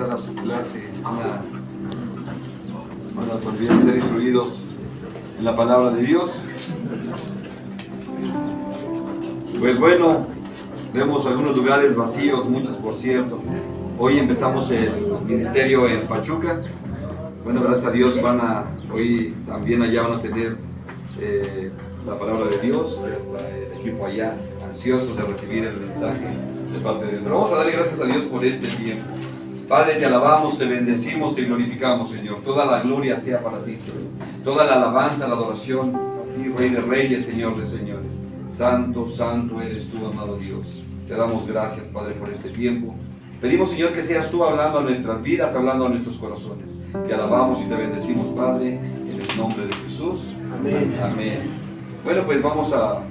pasar a su clase. Bueno, pues bien, ser instruidos en la palabra de Dios. Pues bueno, vemos algunos lugares vacíos, muchos por cierto. Hoy empezamos el ministerio en Pachuca. Bueno, gracias a Dios hoy también allá van a tener la palabra de Dios. Ya está el equipo allá, ansiosos de recibir el mensaje de parte de Dios. Pero vamos a darle gracias a Dios por este tiempo. Padre, te alabamos, te bendecimos, te glorificamos, Señor. Toda la gloria sea para ti, Señor. Toda la alabanza, la adoración a ti, Rey de Reyes, Señor de Señores. Santo, santo eres tú, amado Dios. Te damos gracias, Padre, por este tiempo. Pedimos, Señor, que seas tú hablando a nuestras vidas, hablando a nuestros corazones. Te alabamos y te bendecimos, Padre, en el nombre de Jesús. Amén. Amén. Bueno, pues vamos a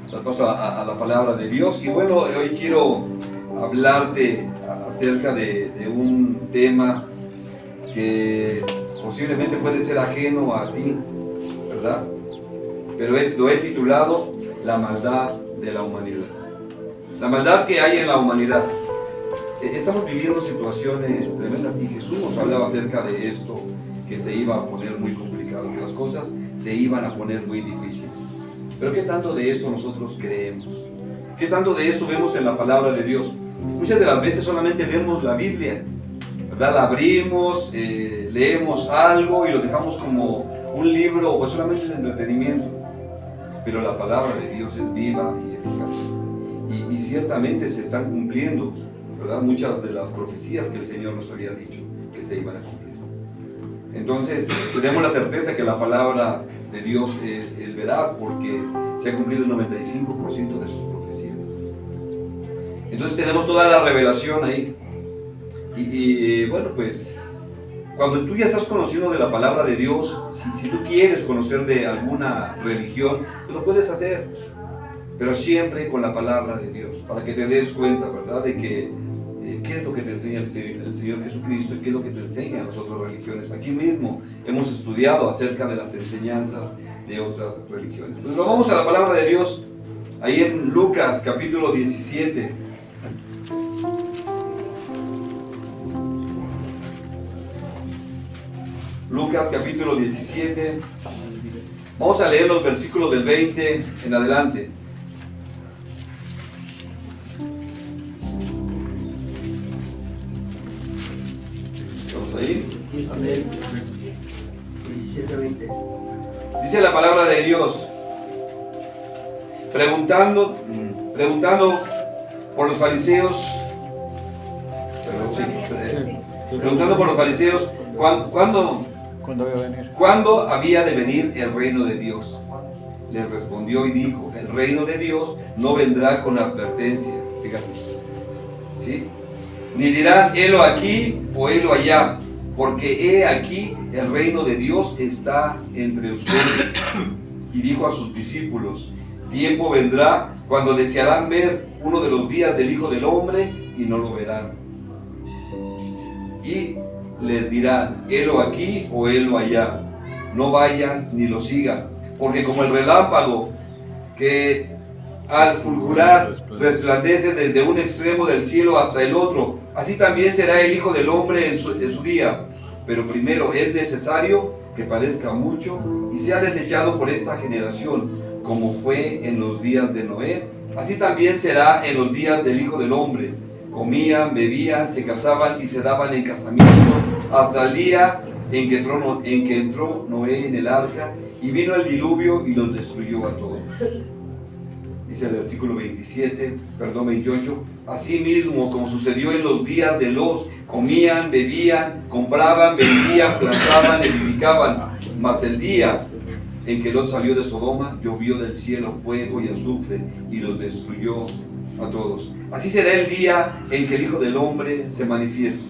la palabra de Dios. Y bueno, hoy quiero hablarte acerca de un tema que posiblemente puede ser ajeno a ti, ¿verdad? Pero lo he titulado La maldad de la humanidad. La maldad que hay en la humanidad. Estamos viviendo situaciones tremendas y Jesús nos hablaba acerca de esto, que se iba a poner muy complicado, que las cosas se iban a poner muy difíciles. Pero ¿qué tanto de esto nosotros creemos? ¿Qué tanto de esto vemos en la palabra de Dios? Muchas de las veces solamente vemos la Biblia, ¿verdad? La abrimos, leemos algo y lo dejamos como un libro o solamente de entretenimiento. Pero la palabra de Dios es viva y eficaz. Y ciertamente se están cumpliendo, ¿verdad? Muchas de las profecías que el Señor nos había dicho que se iban a cumplir. Entonces, tenemos la certeza que la palabra de Dios es veraz porque se ha cumplido el 95% de sus profecías. Entonces tenemos toda la revelación ahí. Y bueno, pues cuando tú ya estás conociendo de la palabra de Dios, si tú quieres conocer de alguna religión, pues lo puedes hacer, pero siempre con la palabra de Dios, para que te des cuenta, ¿verdad?, de que qué es lo que te enseña el Señor Jesucristo y qué es lo que te enseñan las otras religiones. Aquí mismo hemos estudiado acerca de las enseñanzas de otras religiones. Pues vamos a la palabra de Dios, ahí en Lucas capítulo 17. Lucas capítulo 17. Vamos a leer los versículos del 20 en adelante. ¿Estamos ahí? Amén. 17:20. Dice la palabra de Dios, preguntando por los fariseos, preguntando por los fariseos, ¿cuándo había de venir el reino de Dios? Les respondió y dijo, el reino de Dios no vendrá con advertencia, fíjate, ¿sí? Ni dirán, helo aquí o helo allá, porque he aquí el reino de Dios está entre ustedes. Y dijo a sus discípulos, tiempo vendrá cuando desearán ver uno de los días del Hijo del Hombre y no lo verán. Y les dirán, helo aquí o helo allá, no vayan ni lo sigan, porque como el relámpago que al fulgurar resplandece desde un extremo del cielo hasta el otro, así también será el Hijo del Hombre en su día. Pero primero es necesario que padezca mucho y sea desechado por esta generación, como fue en los días de Noé, así también será en los días del Hijo del Hombre. Comían, bebían, se casaban y se daban en casamiento hasta el día en que entró Noé en el arca y vino el diluvio y los destruyó a todos. Dice el versículo 28, asimismo como sucedió en los días de Lot, comían, bebían, compraban, vendían, plantaban, edificaban, mas el día en que Lot salió de Sodoma, llovió del cielo fuego y azufre y los destruyó a todos. Así será el día en que el Hijo del Hombre se manifieste.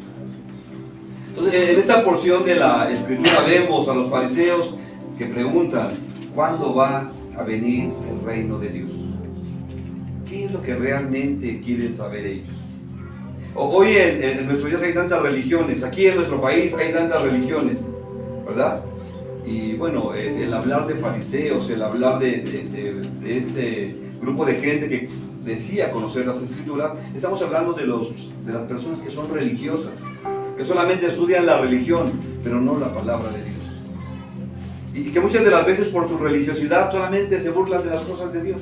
Entonces, en esta porción de la Escritura vemos a los fariseos que preguntan, ¿cuándo va a venir el reino de Dios? ¿Qué es lo que realmente quieren saber ellos? Hoy en nuestros días hay tantas religiones, aquí en nuestro país hay tantas religiones, ¿verdad? Y bueno, el hablar de fariseos, el hablar de grupo de gente que decía conocer las Escrituras. Estamos hablando de las personas que son religiosas, que solamente estudian la religión, pero no la palabra de Dios. Y que muchas de las veces por su religiosidad solamente se burlan de las cosas de Dios.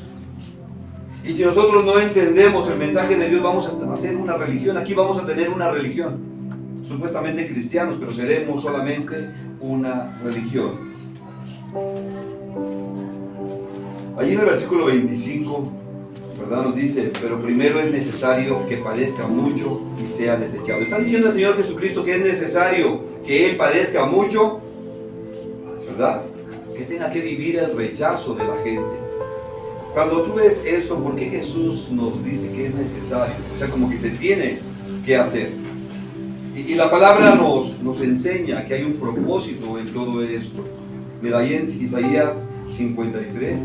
Y si nosotros no entendemos el mensaje de Dios, vamos a hacer una religión. Aquí vamos a tener una religión, supuestamente cristianos, pero seremos solamente una religión. Allí en el versículo 25, ¿verdad? Nos dice: pero primero es necesario que padezca mucho y sea desechado. Está diciendo el Señor Jesucristo que es necesario que Él padezca mucho, ¿verdad? Que tenga que vivir el rechazo de la gente. Cuando tú ves esto, ¿por qué Jesús nos dice que es necesario? O sea, como que se tiene que hacer. Y la palabra nos enseña que hay un propósito en todo esto. Mira, ahí en Isaías 53,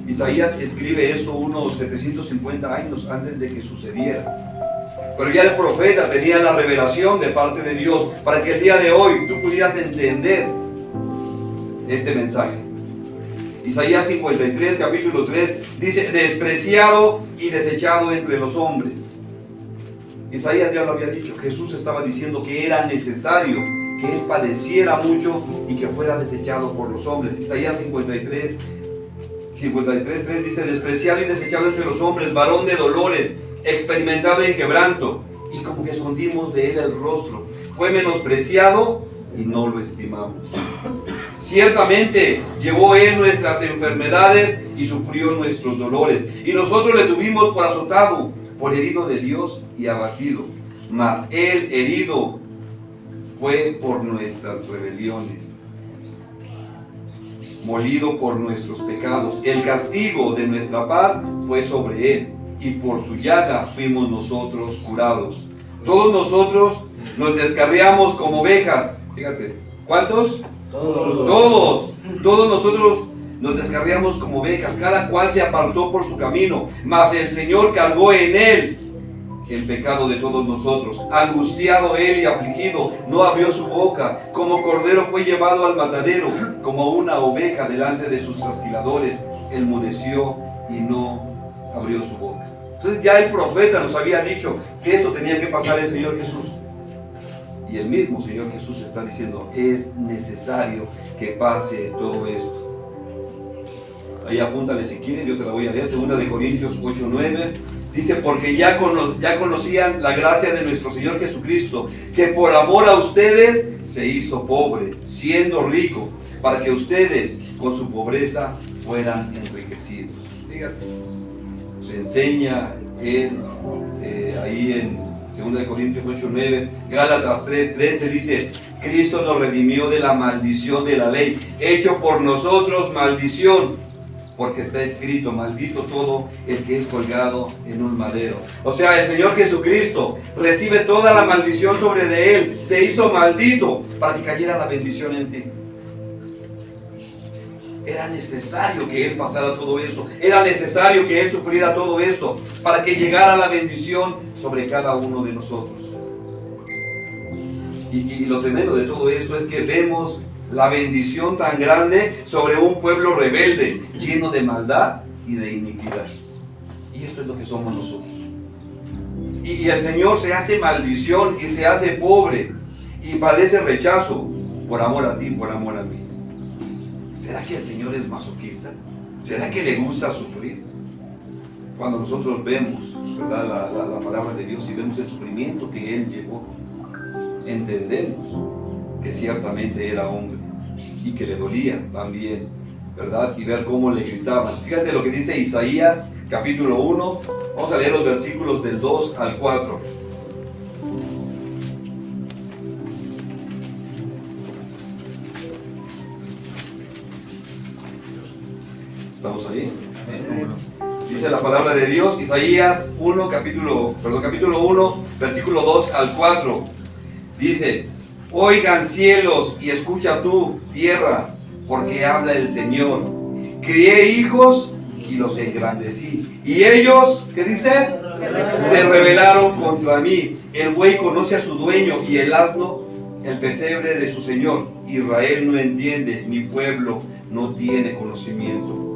Isaías escribe eso unos 750 años antes de que sucediera. Pero ya el profeta tenía la revelación de parte de Dios para que el día de hoy tú pudieras entender este mensaje. Isaías 53, capítulo 3, dice: despreciado y desechado entre los hombres. Isaías ya lo había dicho. Jesús estaba diciendo que era necesario que Él padeciera mucho y que fuera desechado por los hombres. Isaías 53, 3 dice: despreciado y desechado entre los hombres, varón de dolores, experimentado en quebranto, y como que escondimos de Él el rostro. Fue menospreciado y no lo estimamos. Ciertamente llevó Él nuestras enfermedades y sufrió nuestros dolores, y nosotros le tuvimos por azotado, por herido de Dios y abatido. Mas Él herido fue por nuestras rebeliones, molido por nuestros pecados. El castigo de nuestra paz fue sobre Él, y por su llaga fuimos nosotros curados. Todos nosotros nos descarriamos como ovejas. Fíjate, ¿cuántos? Todos nosotros nos descarriamos como ovejas, cada cual se apartó por su camino, mas el Señor cargó en Él el pecado de todos nosotros. Angustiado Él y afligido, no abrió su boca. Como cordero fue llevado al matadero, como una oveja delante de sus trasquiladores, enmudeció y no abrió su boca. Entonces ya el profeta nos había dicho que esto tenía que pasar el Señor Jesús. Y el mismo Señor Jesús está diciendo: es necesario que pase todo esto. Ahí apúntale si quieres, yo te la voy a leer. 2 Corintios 8:9 dice: porque ya conocían la gracia de nuestro Señor Jesucristo, que por amor a ustedes se hizo pobre, siendo rico, para que ustedes con su pobreza fueran enriquecidos. Fíjate, se enseña él ahí en 2 Corintios 8:9, Gálatas 3:13 dice: Cristo nos redimió de la maldición de la ley, hecho por nosotros maldición, porque está escrito: maldito todo el que es colgado en un madero. O sea, el Señor Jesucristo recibe toda la maldición sobre de Él, se hizo maldito para que cayera la bendición en ti. Era necesario que Él pasara todo esto, era necesario que Él sufriera todo esto para que llegara la bendición sobre cada uno de nosotros. Y lo tremendo de todo esto es que vemos la bendición tan grande sobre un pueblo rebelde, lleno de maldad y de iniquidad. Y esto es lo que somos nosotros. Y el Señor se hace maldición y se hace pobre y padece rechazo por amor a ti, por amor a mí. ¿Será que el Señor es masoquista? ¿Será que le gusta sufrir? Cuando nosotros vemos, ¿verdad?, la palabra de Dios y vemos el sufrimiento que Él llevó, entendemos que ciertamente era hombre y que le dolía también, ¿verdad? Y ver cómo le gritaban. Fíjate lo que dice Isaías capítulo 1. Vamos a leer los versículos del 2 al 4. ¿Estamos ahí? Dice la palabra de Dios, Isaías 1, capítulo 1, versículo 2 al 4. Dice: oigan cielos y escucha tú, tierra, porque habla el Señor. Crié hijos y los engrandecí, y ellos, ¿qué dice? Se rebelaron contra mí. El buey conoce a su dueño, y el asno el pesebre de su señor. Israel no entiende, mi pueblo no tiene conocimiento.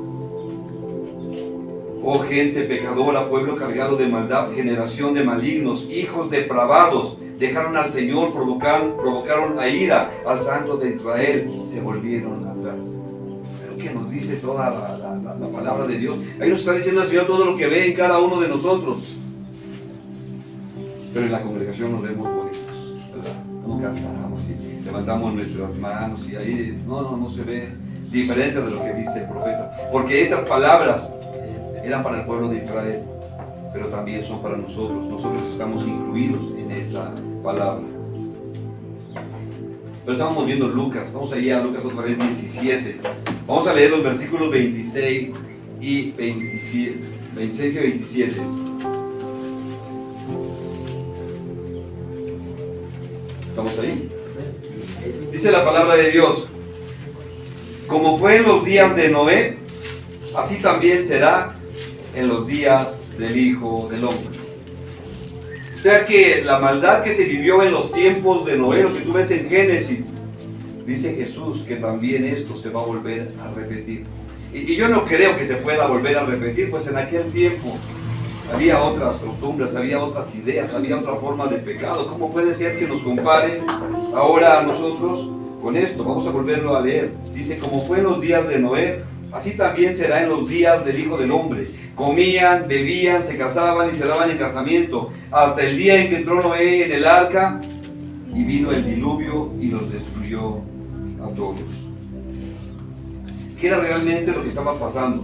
Oh gente pecadora, pueblo cargado de maldad, generación de malignos, hijos depravados, dejaron al Señor, provocaron a ira al Santo de Israel, se volvieron atrás. Pero que nos dice toda la palabra de Dios. Ahí nos está diciendo el Señor todo lo que ve en cada uno de nosotros. Pero en la congregación nos vemos bonitos, ¿verdad? Como cantamos y levantamos nuestras manos y ahí no se ve diferente de lo que dice el profeta. Porque esas palabras eran para el pueblo de Israel, pero también son para nosotros. Nosotros estamos incluidos en esta palabra. Pero estamos viendo Lucas. Vamos a ir a Lucas otra vez 17. Vamos a leer los versículos 26 y 27. 26 y 27. ¿Estamos ahí? Dice la palabra de Dios: como fue en los días de Noé, así también será en los días del Hijo del Hombre. O sea que la maldad que se vivió en los tiempos de Noé, lo que tú ves en Génesis, dice Jesús que también esto se va a volver a repetir. Y yo no creo que se pueda volver a repetir, pues en aquel tiempo había otras costumbres, había otras ideas, había otra forma de pecado. ¿Cómo puede ser que nos comparen ahora a nosotros con esto? Vamos a volverlo a leer. Dice: como fue en los días de Noé, así también será en los días del Hijo del Hombre. Comían, bebían, se casaban y se daban en casamiento, hasta el día en que entró Noé en el arca, y vino el diluvio y los destruyó a todos. ¿Qué era realmente lo que estaba pasando?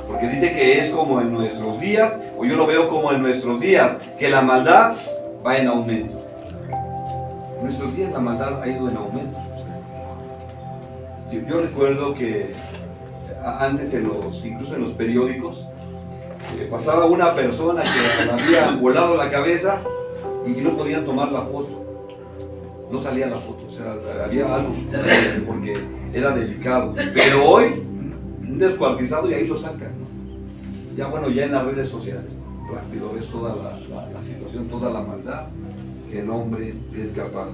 Porque dice que es como en nuestros días, o yo lo veo como en nuestros días, que la maldad va en aumento. En nuestros días la maldad ha ido en aumento. Yo recuerdo que antes incluso en los periódicos, pasaba una persona que le había volado la cabeza y no podían tomar la foto. No salía la foto, o sea, había algo porque era delicado. Pero hoy, un descuartizado y ahí lo sacan, ¿no? Ya bueno, ya en las redes sociales, ¿no? Rápido ves toda la situación, toda la maldad que el hombre es capaz.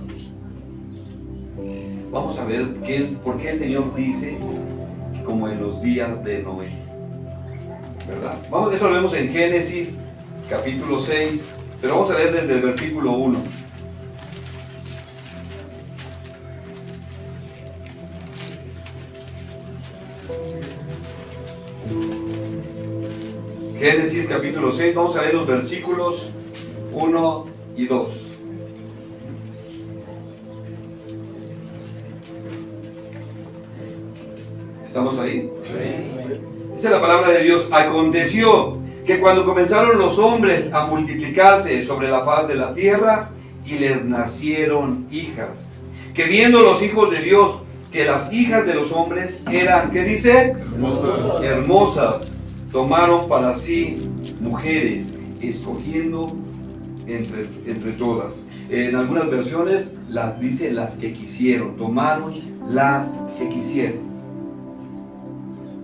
Vamos a ver por qué el Señor dice como en los días de Noé, ¿verdad? Eso lo vemos en Génesis capítulo 6, pero vamos a leer desde el versículo 1. Génesis capítulo 6, vamos a leer los versículos 1 y 2. ¿Estamos ahí? Dice la palabra de Dios: aconteció que cuando comenzaron los hombres a multiplicarse sobre la faz de la tierra, y les nacieron hijas, que viendo los hijos de Dios que las hijas de los hombres eran, ¿qué dice? Hermosas, tomaron para sí mujeres, escogiendo entre todas. En algunas versiones dice las que quisieron, tomaron las que quisieron.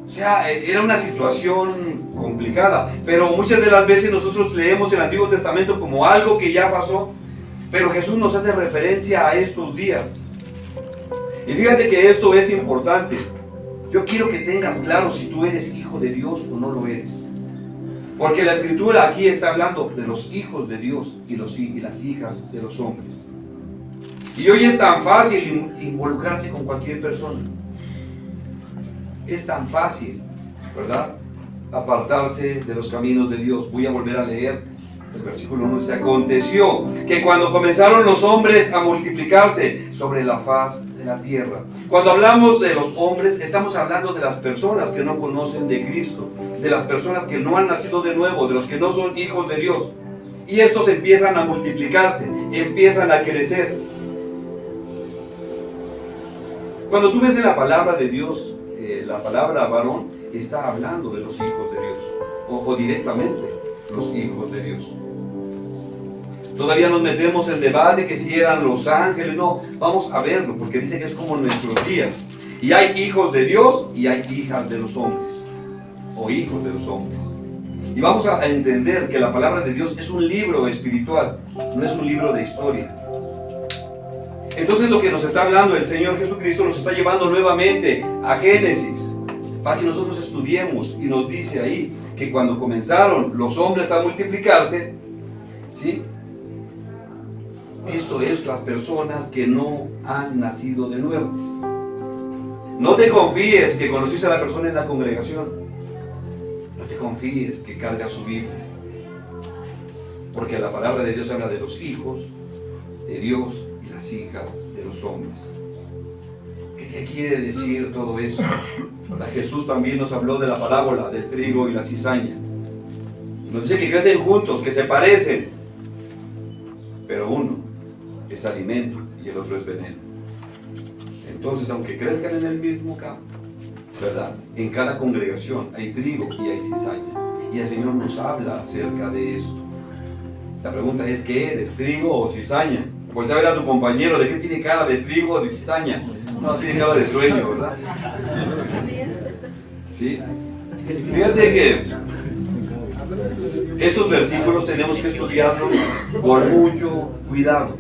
O sea, era una situación complicada, pero muchas de las veces nosotros leemos el Antiguo Testamento como algo que ya pasó, pero Jesús nos hace referencia a estos días. Y fíjate que esto es importante. Yo quiero que tengas claro si tú eres hijo de Dios o no lo eres. Porque la Escritura aquí está hablando de los hijos de Dios y las hijas de los hombres. Y hoy es tan fácil involucrarse con cualquier persona. Es tan fácil, ¿verdad?, apartarse de los caminos de Dios. Voy a volver a leer el versículo 1. Dice: aconteció que cuando comenzaron los hombres a multiplicarse sobre la faz de la tierra. Cuando hablamos de los hombres, estamos hablando de las personas que no conocen de Cristo, de las personas que no han nacido de nuevo, de los que no son hijos de Dios. Y estos empiezan a multiplicarse, empiezan a crecer. Cuando tú ves en la palabra de Dios, la palabra varón está hablando de los hijos de Dios, o directamente los hijos de Dios. Todavía nos metemos en debate que si eran los ángeles. No, vamos a verlo, porque dice que es como en nuestros días. Y hay hijos de Dios y hay hijas de los hombres, o hijos de los hombres. Y vamos a entender que la palabra de Dios es un libro espiritual, no es un libro de historia. Entonces lo que nos está hablando el Señor Jesucristo nos está llevando nuevamente a Génesis, para que nosotros estudiemos, y nos dice ahí que cuando comenzaron los hombres a multiplicarse, ¿sí? Esto es las personas que no han nacido de nuevo. No te confíes que conociste a la persona en la congregación. No te confíes que carga su Biblia. Porque la palabra de Dios habla de los hijos de Dios y las hijas de los hombres. ¿Qué quiere decir todo eso? Jesús también nos habló de la parábola del trigo y la cizaña. Nos dice que crecen juntos, que se parecen, pero uno es alimento y el otro es veneno. Entonces, aunque crezcan en el mismo campo, ¿verdad? En cada congregación hay trigo y hay cizaña. Y el Señor nos habla acerca de esto. La pregunta es, ¿qué eres? ¿Trigo o cizaña? Voltea a ver a tu compañero, ¿de qué tiene cara? ¿De trigo o de cizaña? No, tiene cara de sueño, ¿verdad? ¿Sí? Fíjate que estos versículos tenemos que estudiarlos con mucho cuidado,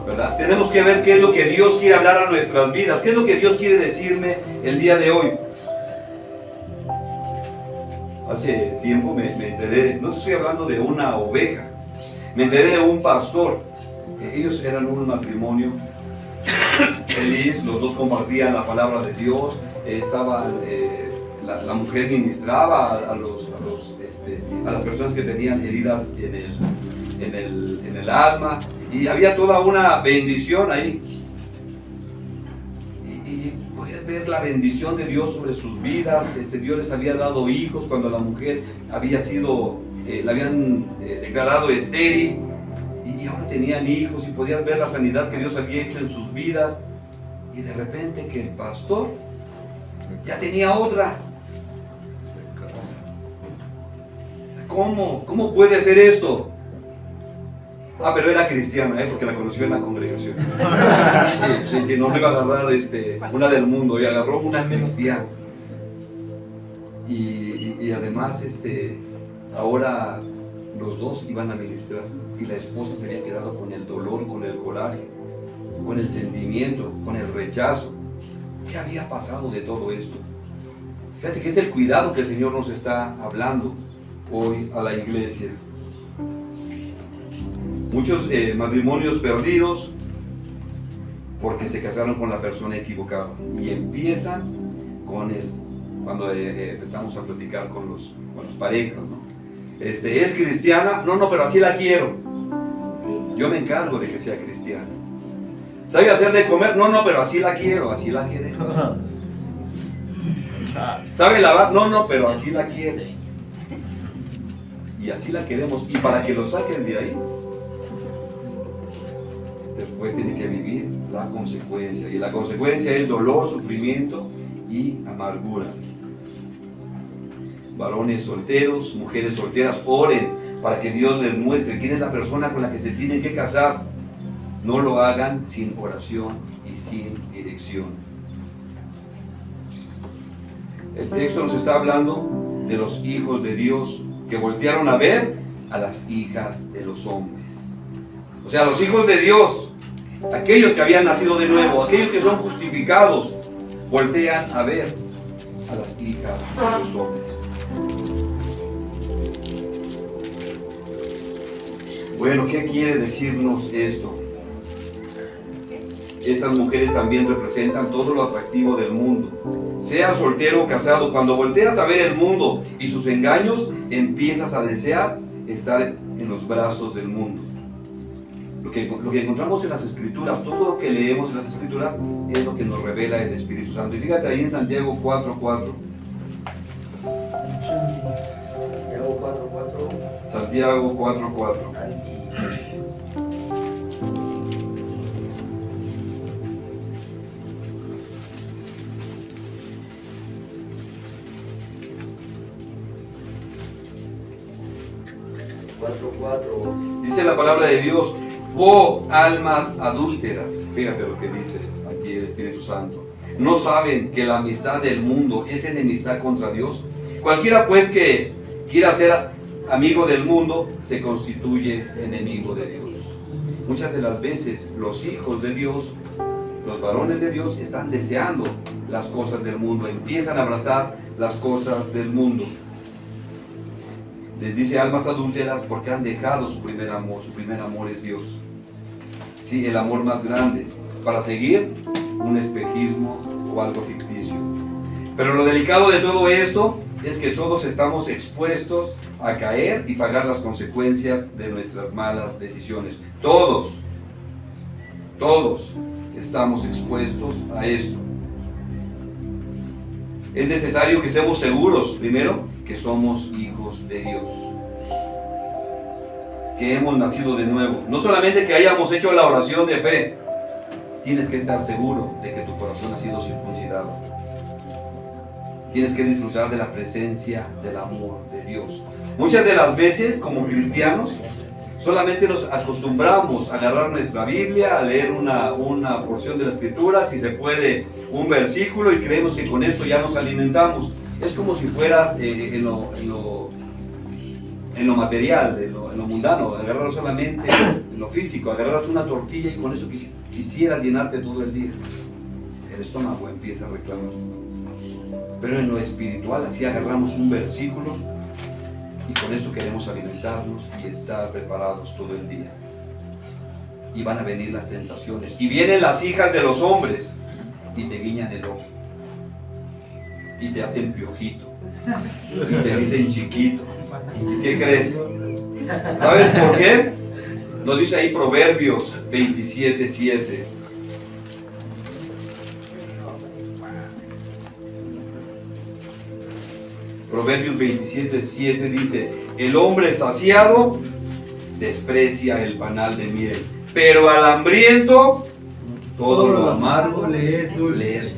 ¿verdad? Tenemos que ver qué es lo que Dios quiere hablar a nuestras vidas, qué es lo que Dios quiere decirme el día de hoy. Hace tiempo me enteré, no te estoy hablando de una oveja, me enteré de un pastor. Ellos eran un matrimonio feliz, los dos compartían la palabra de Dios, la mujer ministraba a las personas que tenían heridas en el alma, y había toda una bendición ahí. Y podías ver la bendición de Dios sobre sus vidas. Dios les había dado hijos cuando la mujer había sido, la habían declarado estéril, y ahora tenían hijos, y podías ver la sanidad que Dios había hecho en sus vidas. Y de repente que el pastor ya tenía otra. ¿Cómo puede ser esto? Pero era cristiana, porque la conoció en la congregación. Sí, no le iba a agarrar una del mundo, y agarró una cristiana. Y además, ahora los dos iban a ministrar, y la esposa se había quedado con el dolor, con el coraje, con el sentimiento, con el rechazo. ¿Qué había pasado de todo esto? Fíjate que es el cuidado que el Señor nos está hablando hoy a la iglesia. Muchos matrimonios perdidos porque se casaron con la persona equivocada, y empiezan con cuando empezamos a platicar con los parejas, ¿no? ¿Es cristiana? No, pero así la quiero. Yo me encargo de que sea cristiana. ¿Sabe hacer de comer? No, pero así la quiero, así la queremos. ¿Sabe lavar? No, pero así la quiero. Y así la queremos. Y para que lo saquen de ahí, después tiene que vivir la consecuencia. Y la consecuencia es dolor, sufrimiento y amargura. Varones solteros, mujeres solteras, oren para que Dios les muestre quién es la persona con la que se tienen que casar. No lo hagan sin oración y sin dirección. El texto nos está hablando de los hijos de Dios que voltearon a ver a las hijas de los hombres. O sea, los hijos de Dios, aquellos que habían nacido de nuevo, aquellos que son justificados, voltean a ver a las hijas de los hombres. Bueno, ¿qué quiere decirnos esto? Estas mujeres también representan todo lo atractivo del mundo. Sea soltero o casado, cuando volteas a ver el mundo y sus engaños, empiezas a desear estar en los brazos del mundo. Lo que encontramos en las Escrituras, todo lo que leemos en las Escrituras, es lo que nos revela el Espíritu Santo. Y fíjate ahí en Santiago 4:4. Santiago 4:4. Dice la palabra de Dios: oh almas adúlteras. Fíjate lo que dice aquí el Espíritu Santo. ¿No saben que la amistad del mundo es enemistad contra Dios? Cualquiera pues que quiera ser amigo del mundo se constituye enemigo de Dios. Muchas de las veces los hijos de Dios, los varones de Dios, están deseando las cosas del mundo, empiezan a abrazar las cosas del mundo. Les dice almas adúlteras porque han dejado su primer amor. Su primer amor es Dios. Sí, el amor más grande, para seguir un espejismo o algo ficticio. Pero lo delicado de todo esto es que todos estamos expuestos a caer y pagar las consecuencias de nuestras malas decisiones. Todos estamos expuestos a esto. Es necesario que estemos seguros, primero, que somos hijos de Dios, que hemos nacido de nuevo. No solamente que hayamos hecho la oración de fe, tienes que estar seguro de que tu corazón ha sido circuncidado. Tienes que disfrutar de la presencia del amor de Dios. Muchas de las veces, como cristianos, solamente nos acostumbramos a agarrar nuestra Biblia, a leer una porción de la Escritura, si se puede, un versículo, y creemos que con esto ya nos alimentamos. Es como si fueras en lo material, en lo mundano, agarrar solamente en lo físico, agarrar una tortilla y con eso quisieras llenarte todo el día. El estómago empieza a reclamar. Pero en lo espiritual, así agarramos un versículo y con eso queremos alimentarnos y estar preparados todo el día. Y van a venir las tentaciones. Y vienen las hijas de los hombres y te guiñan el ojo. Y te hacen piojito. Y te dicen chiquito. ¿Y qué crees? ¿Sabes por qué? Nos dice ahí Proverbios 27:7. Proverbios 27:7 dice: el hombre saciado desprecia el panal de miel, pero al hambriento todo lo amargo le es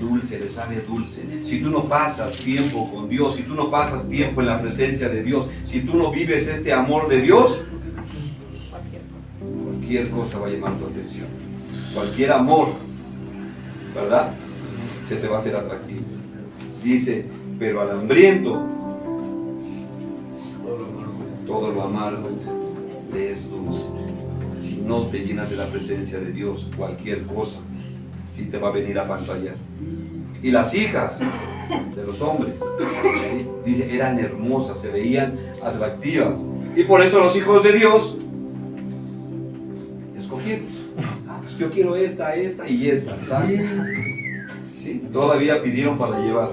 dulce, le sabe dulce. Si tú no pasas tiempo con Dios, si tú no pasas tiempo en la presencia de Dios, si tú no vives este amor de Dios, cualquier cosa va a llamar tu atención. Cualquier amor, ¿verdad?, se te va a hacer atractivo. Dice: pero al hambriento todo lo amargo le es dulce. Si no te llenas de la presencia de Dios, cualquier cosa sí te va a venir a pantallar. Y las hijas de los hombres, ¿sí?, dice, eran hermosas, se veían atractivas. Y por eso los hijos de Dios escogieron. Pues yo quiero esta y esta, ¿sabes? ¿Sí? Todavía pidieron para llevar.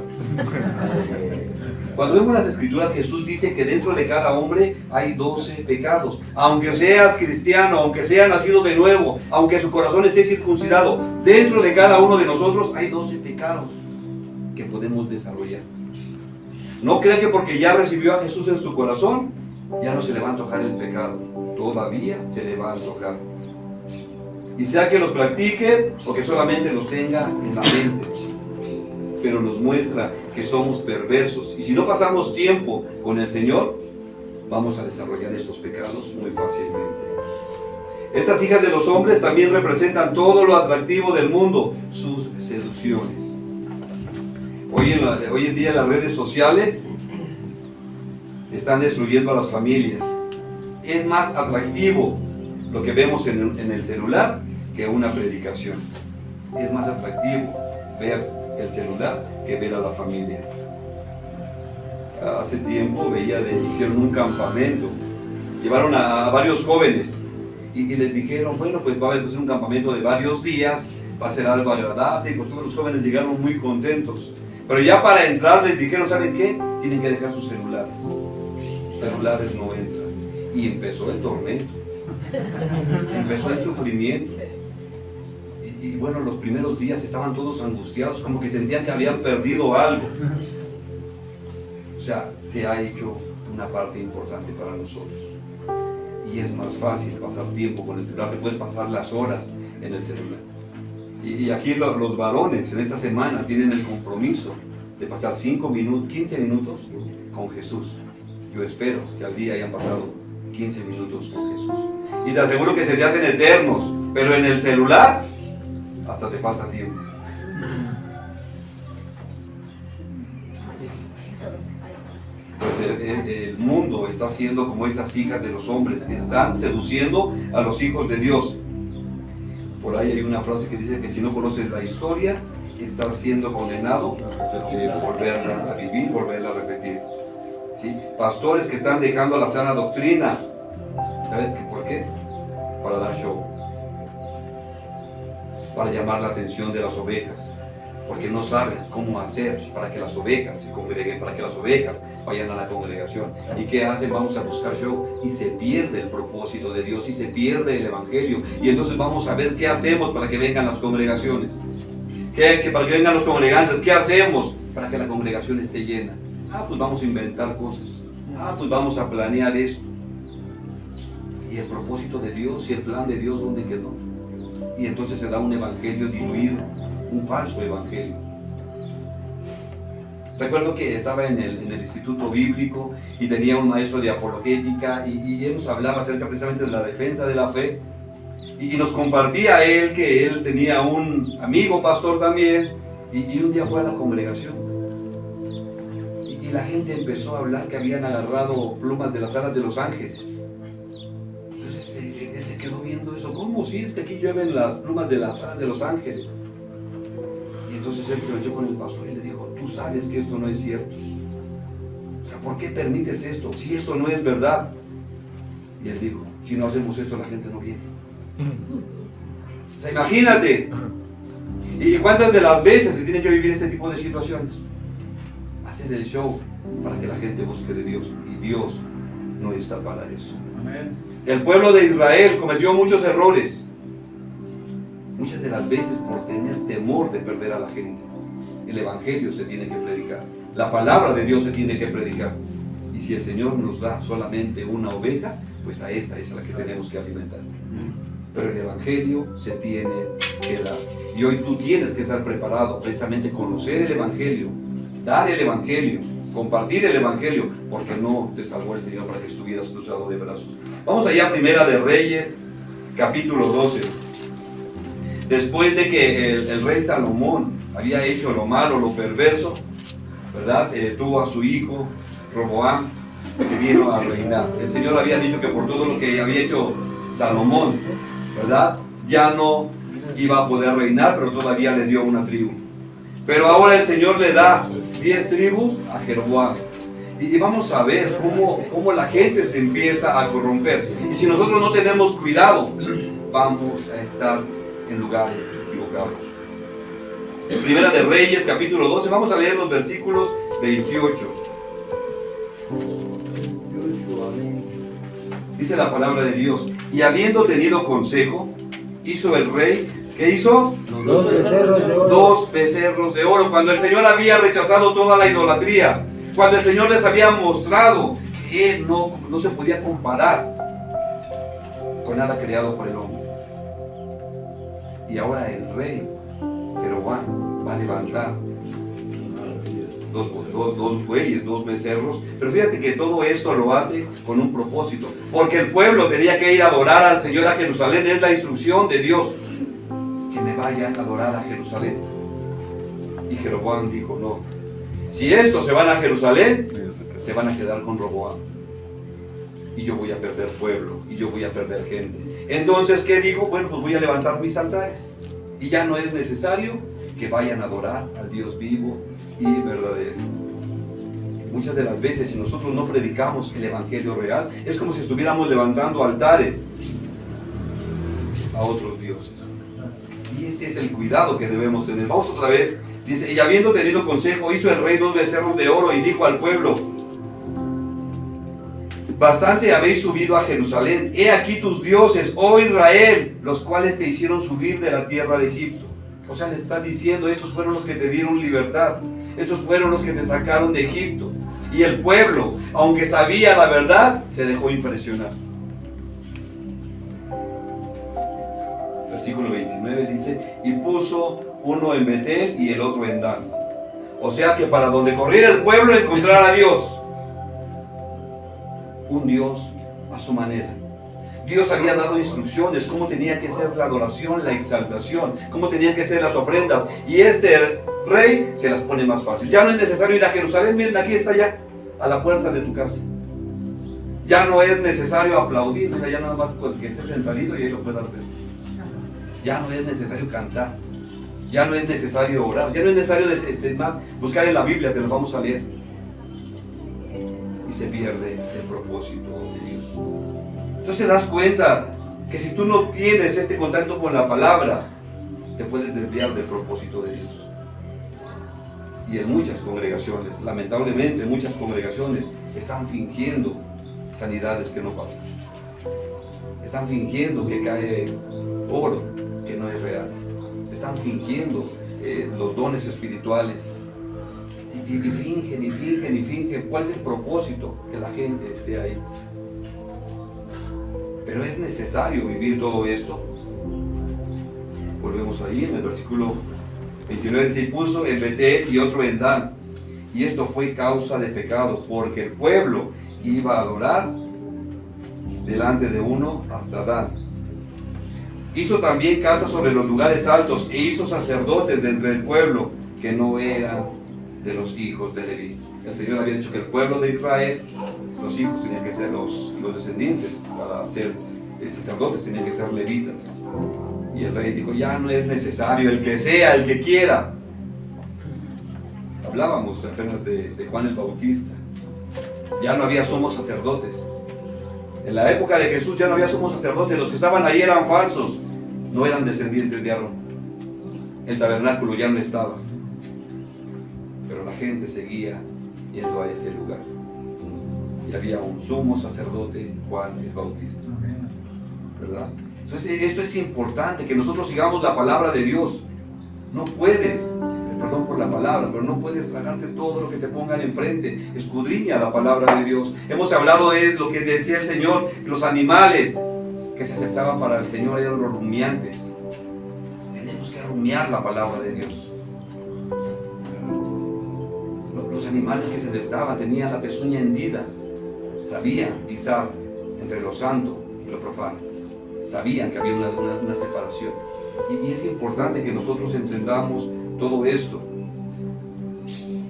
Cuando vemos las Escrituras, Jesús dice que dentro de cada hombre hay 12 pecados. Aunque seas cristiano, aunque sea nacido de nuevo, aunque su corazón esté circuncidado, dentro de cada uno de nosotros hay 12 pecados que podemos desarrollar. No crea que porque ya recibió a Jesús en su corazón, ya no se le va a antojar el pecado. Todavía se le va a antojar. Y sea que los practique o que solamente los tenga en la mente. Pero nos muestra que somos perversos. Y si no pasamos tiempo con el Señor, vamos a desarrollar estos pecados muy fácilmente. Estas hijas de los hombres también representan todo lo atractivo del mundo, sus seducciones. Hoy en día las redes sociales están destruyendo a las familias. Es más atractivo lo que vemos en el celular que una predicación. Es más atractivo ver el celular que ver a la familia. Hace tiempo hicieron un campamento, llevaron a varios jóvenes y les dijeron, bueno, pues va a ser un campamento de varios días, va a ser algo agradable, y pues todos los jóvenes llegaron muy contentos. Pero ya para entrar les dijeron, ¿saben qué? Tienen que dejar sus celulares. Celulares no entran. Y empezó el tormento. Empezó el sufrimiento. Y bueno, los primeros días estaban todos angustiados, como que sentían que habían perdido algo. O sea, se ha hecho una parte importante para nosotros. Y es más fácil pasar tiempo con el celular, te puedes pasar las horas en el celular. Y aquí los varones en esta semana tienen el compromiso de pasar 5 minutos, 15 minutos con Jesús. Yo espero que al día hayan pasado 15 minutos con Jesús. Y te aseguro que se te hacen eternos, pero en el celular hasta te falta tiempo. Pues el mundo está haciendo como estas hijas de los hombres, están seduciendo a los hijos de Dios. Por ahí hay una frase que dice que si no conoces la historia, estás siendo condenado a volverla a vivir, volverla a repetir. ¿sí? Pastores que están dejando la sana doctrina. ¿Sabes por qué? Para dar show, para llamar la atención de las ovejas, porque no saben cómo hacer para que las ovejas se congreguen, para que las ovejas vayan a la congregación. ¿Y qué hacen? Vamos a buscar show, y se pierde el propósito de Dios, y se pierde el evangelio. Y entonces vamos a ver qué hacemos para que vengan las congregaciones, para que vengan los congregantes. ¿Qué hacemos para que la congregación esté llena? Pues vamos a inventar cosas. Pues vamos a planear esto. Y el propósito de Dios y el plan de Dios, ¿dónde quedó? Y entonces se da un evangelio diluido, un falso evangelio. Recuerdo que estaba en el instituto bíblico y tenía un maestro de apologética y él nos hablaba acerca precisamente de la defensa de la fe, y nos compartía él que él tenía un amigo pastor también, y un día fue a la congregación y la gente empezó a hablar que habían agarrado plumas de las alas de los ángeles. Entonces él se quedó viendo eso. ¿Cómo? Si es que aquí llueven las plumas de las alas de los ángeles. Y entonces él se metió con el pastor y le dijo: tú sabes que esto no es cierto. O sea, ¿por qué permites esto si esto no es verdad? Y él dijo: si no hacemos esto, la gente no viene. O sea, imagínate. ¿Y cuántas de las veces se tienen que vivir este tipo de situaciones? Hacer el show para que la gente busque de Dios, y Dios no está para eso. Amén. El pueblo de Israel cometió muchos errores, muchas de las veces por tener temor de perder a la gente. El evangelio se tiene que predicar, la palabra de Dios se tiene que predicar, y si el Señor nos da solamente una oveja, pues a esta es a la que tenemos que alimentar. Pero el evangelio se tiene que dar, y hoy tú tienes que estar preparado, precisamente conocer el evangelio, dar el evangelio, compartir el evangelio, porque no te salvó el Señor para que estuvieras cruzado de brazos. Vamos allá a Primera de Reyes, capítulo 12. Después de que el rey Salomón había hecho lo malo, lo perverso, ¿verdad? Tuvo a su hijo Roboam, que vino a reinar. El Señor había dicho que por todo lo que había hecho Salomón, ¿verdad?, ya no iba a poder reinar, pero todavía le dio una tribu. Pero ahora el Señor le da 10 tribus a Jeroboam. Y vamos a ver cómo la gente se empieza a corromper. Y si nosotros no tenemos cuidado, vamos a estar en lugares equivocados. Primera de Reyes, capítulo 12, vamos a leer los versículos 28. Dice la palabra de Dios: y habiendo tenido consejo, hizo el rey, ¿qué hizo? Dos becerros de oro. 2 becerros de oro. Cuando el Señor había rechazado toda la idolatría, cuando el Señor les había mostrado que Él no se podía comparar con nada creado por el hombre. Y ahora el rey Jeroboam va a levantar dos bueyes, 2 becerros. Pero fíjate que todo esto lo hace con un propósito, porque el pueblo tenía que ir a adorar al Señor a Jerusalén. Es la instrucción de Dios, que me vayan a adorar a Jerusalén. Y Jeroboam dijo: no, si estos se van a Jerusalén, se van a quedar con Roboam, y yo voy a perder pueblo, y yo voy a perder gente. Entonces, ¿qué digo? Bueno, pues voy a levantar mis altares, y ya no es necesario que vayan a adorar al Dios vivo y verdadero. Muchas de las veces, si nosotros no predicamos el evangelio real, es como si estuviéramos levantando altares a otros dioses. Y este es el cuidado que debemos tener. Vamos otra vez. Dice: y habiendo tenido consejo, hizo el rey 2 becerros de oro, y dijo al pueblo: bastante habéis subido a Jerusalén. He aquí tus dioses, oh Israel, los cuales te hicieron subir de la tierra de Egipto. O sea, le está diciendo: estos fueron los que te dieron libertad, estos fueron los que te sacaron de Egipto. Y el pueblo, aunque sabía la verdad, se dejó impresionar. Versículo 29 dice: y puso uno en Betel y el otro en Dan. O sea que para donde corriera el pueblo encontrara a Dios. Un Dios a su manera. Dios había dado instrucciones, cómo tenía que ser la adoración, la exaltación, cómo tenían que ser las ofrendas. Y este rey se las pone más fácil. Ya no es necesario ir a Jerusalén. Miren, aquí está ya, a la puerta de tu casa. Ya no es necesario aplaudir. Mira, ya nada más con que esté sentadito y ahí lo puedas ver. Ya no es necesario cantar. Ya no es necesario orar. Ya no es necesario más buscar en la Biblia, te lo vamos a leer. Y y se pierde el propósito de Dios. Entonces te das cuenta que si tú no tienes este contacto con la palabra, te puedes desviar del propósito de Dios. Y en muchas congregaciones, lamentablemente, muchas congregaciones están fingiendo sanidades que no pasan. Están fingiendo que cae oro que no es real. Están fingiendo los dones espirituales. Y fingen. ¿Cuál es el propósito? Que la gente esté ahí. Pero es necesario vivir todo esto. Volvemos ahí en el versículo 29, se puso en Betel y otro en Dan. Y esto fue causa de pecado, porque el pueblo iba a adorar delante de uno hasta Dan. Hizo también casas sobre los lugares altos e hizo sacerdotes de entre el pueblo que no eran de los hijos de Leví. El Señor había dicho que el pueblo de Israel, los hijos tenían que ser los descendientes, para ser sacerdotes tenían que ser levitas. Y el rey dijo, ya no es necesario, el que sea, el que quiera. Hablábamos apenas de Juan el Bautista. Ya no había sumos sacerdotes. En la época de Jesús ya no había sumos sacerdotes. Los que estaban ahí eran falsos, no eran descendientes de Aarón. El tabernáculo ya no estaba. Pero la gente seguía yendo a ese lugar. Y había un sumo sacerdote, Juan el Bautista. ¿Verdad? Entonces esto es importante, que nosotros sigamos la palabra de Dios. No puedes, perdón por la palabra, pero no puedes tragarte todo lo que te pongan enfrente. Escudriña la palabra de Dios. Hemos hablado de lo que decía el Señor, los animales que se aceptaban para el Señor eran los rumiantes. Tenemos que rumiar la palabra de Dios. Los animales que se aceptaban tenían la pezuña hendida, sabían pisar entre lo santo y lo profano. Sabían que había una separación. Y es importante que nosotros entendamos todo esto.